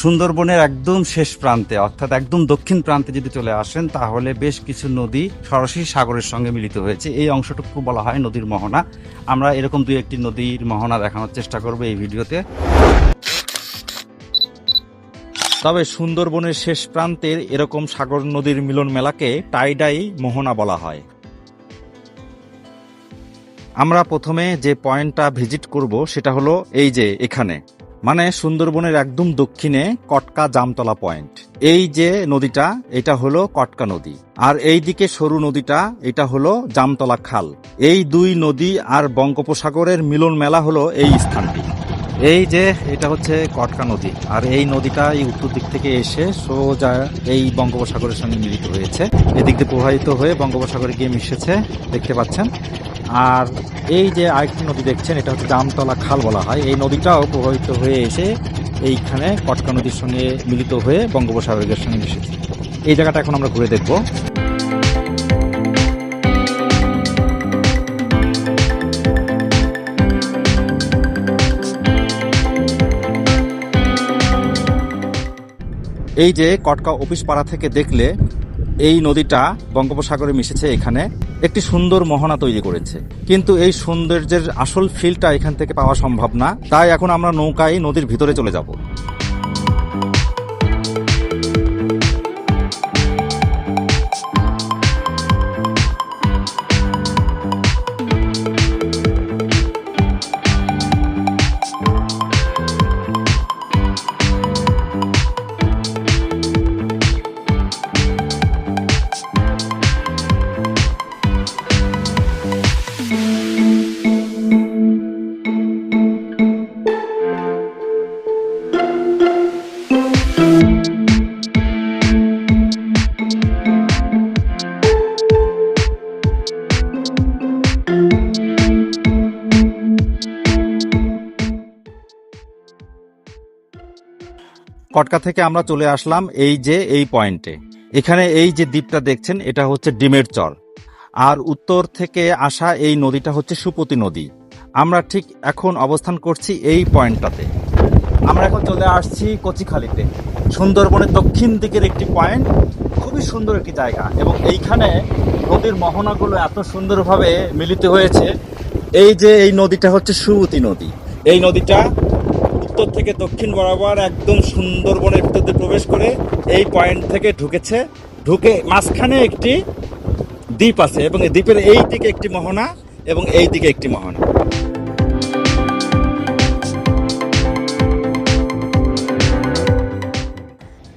সুন্দরবনের একদম শেষ প্রান্তে অর্থাৎ একদম দক্ষিণ প্রান্তে যদি চলে আসেন তাহলে বেশ কিছু নদী সরাসরি সাগরের সঙ্গে মিলিত হয়েছে। এই অংশটুকু বলা হয় নদীর মোহনা। আমরা এরকম দুই একটি নদীর মোহনা দেখানোর চেষ্টা করব এই ভিডিওতে। তবে সুন্দরবনের শেষ প্রান্তের এরকম সাগর নদীর মিলন মেলাকে টাইডাই মোহনা বলা হয়। আমরা প্রথমে যে পয়েন্টটা ভিজিট করব সেটা হলো এই যে এখানে, মানে সুন্দরবনের একদম দক্ষিণে কটকা জামতলা পয়েন্ট। এই যে নদীটা এটা হলো কটকা নদী, আর এই দিকে সরু নদীটা এটা হলো জামতলা খাল। এই দুই নদী আর বঙ্গোপসাগরের মিলন মেলা হলো এই স্থানটি। এই যে এটা হচ্ছে কটকা নদী, আর এই নদীটা এই উত্তর দিক থেকে এসে সোজা এই বঙ্গোপসাগরের সঙ্গে মিলিত হয়েছে। এদিক দিয়ে প্রবাহিত হয়ে বঙ্গোপসাগরে গিয়ে মিশেছে, দেখতে পাচ্ছেন। আর এই যে আরেকটি নদী দেখছেন এটা হচ্ছে জামতলা খাল বলা হয়। এই নদীটাও প্রবাহিত হয়ে এসে এইখানে কটকা নদীর সঙ্গে মিলিত হয়ে বঙ্গোপসাগরের সঙ্গে মিশেছে। এই জায়গাটা এখন আমরা ঘুরে দেখব। এই যে কটকা অফিস পাড়া থেকে দেখলে এই নদীটা বঙ্গোপসাগরে মিশেছে, এখানে একটি সুন্দর মোহনা তৈরি করেছে। কিন্তু এই সৌন্দর্যের আসল ফিলটা এখান থেকে পাওয়া সম্ভব না, তাই এখন আমরা নৌকায় নদীর ভিতরে চলে যাব। কটকা থেকে আমরা চলে আসলাম এই যে এই পয়েন্টে। এখানে এই যে দ্বীপটা দেখছেন এটা হচ্ছে ডিমের চর, আর উত্তর থেকে আসা এই নদীটা হচ্ছে সুপতি নদী। আমরা ঠিক এখন অবস্থান করছি এই পয়েন্টটাতে। আমরা এখন চলে আসছি কচিখালিতে, সুন্দরবনের দক্ষিণ দিকের একটি পয়েন্ট। খুবই সুন্দর একটি জায়গা, এবং এইখানে নদীর মোহনাগুলো এত সুন্দরভাবে মিলিত হয়েছে। এই যে এই নদীটা হচ্ছে সুপতি নদী। এই নদীটা উত্তর থেকে দক্ষিণ বরাবর একদম সুন্দরবনের ভিতর দিয়ে প্রবেশ করে এই পয়েন্ট থেকে ঢুকেছে। ঢুকে মাঝখানে একটি দ্বীপ আছে, এবং এই দ্বীপের এই দিকে একটি মোহনা এবং এই দিকে একটি মোহনা।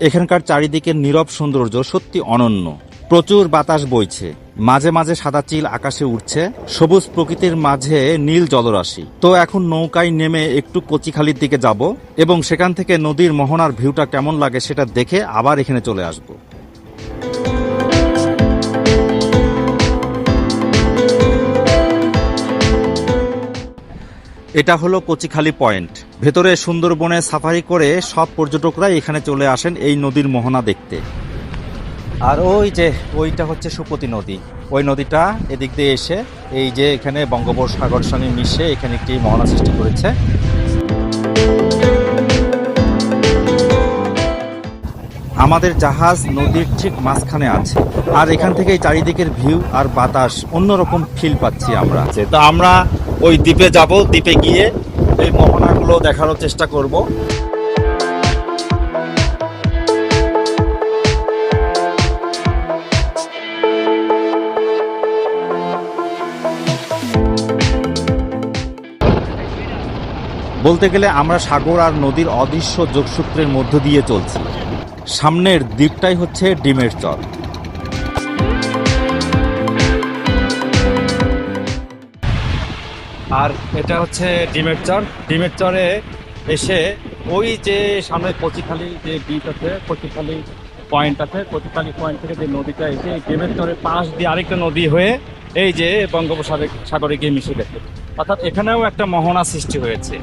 এখানকার চারিদিকের নীরব সৌন্দর্য সত্যি অনন্য। প্রচুর বাতাস বইছে, মাঝে মাঝে সাদা চিল আকাশে উঠছে, সবুজ প্রকৃতির মাঝে নীল জলরাশি। তো এখন নৌকায় নেমে একটু কচিখালির দিকে যাব, এবং সেখান থেকে নদীর মোহনার ভিউটা কেমন লাগে সেটা দেখে আবার এখানে চলে আসব। এটা হলো কচিখালি পয়েন্ট। ভেতরে সুন্দরবনে সাফারি করে সব পর্যটকরাই এখানে চলে আসেন এই নদীর মোহনা দেখতে। আর ওই যে ওইটা হচ্ছে সুপতি নদী। ওই নদীটা এদিক দিয়ে এসে এই যে এখানে বঙ্গোপসাগর সঙ্গে মিশে এখানে একটি মোহনা সৃষ্টি করেছে। আমাদের জাহাজ নদীর ঠিক মাঝখানে আছে, আর এখান থেকে চারিদিকের ভিউ আর বাতাস অন্যরকম ফিল পাচ্ছি আমরা। তো আমরা ওই দ্বীপে যাব, দ্বীপে গিয়ে এই মোহনাগুলো দেখানোর চেষ্টা করব। বলতে গেলে আমরা সাগর আর নদীর অদৃশ্য যোগসূত্রের মধ্য দিয়ে চলছি। সামনের দ্বীপটাই হচ্ছে ডিমের চর। আর এটা হচ্ছে ডিমের চর। ডিমের চরে এসে ওই যে সামনে কচিখালি যে দ্বীপ আছে, কচিখালি পয়েন্ট আছে, কচিখালি পয়েন্ট থেকে যে নদীটা এসে ডিমের চরের পাশ দিয়ে আরেকটা নদী হয়ে এই যে বঙ্গোপসাগরে গিয়ে মিশে গেছে। অর্থাৎ এখানেও একটা মোহনা সৃষ্টি হয়েছে।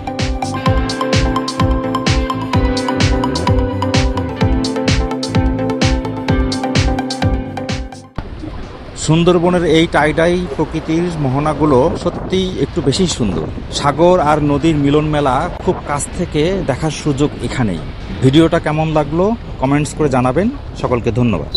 সুন্দরবনের এই টাইডাই প্রকৃতির মোহনাগুলো সত্যি একটু বেশি সুন্দর। সাগর আর নদীর মিলন মেলা খুব কাছ থেকে দেখার সুযোগ এখানেই। ভিডিওটা কেমন লাগলো কমেন্টস করে জানাবেন। সকলকে ধন্যবাদ।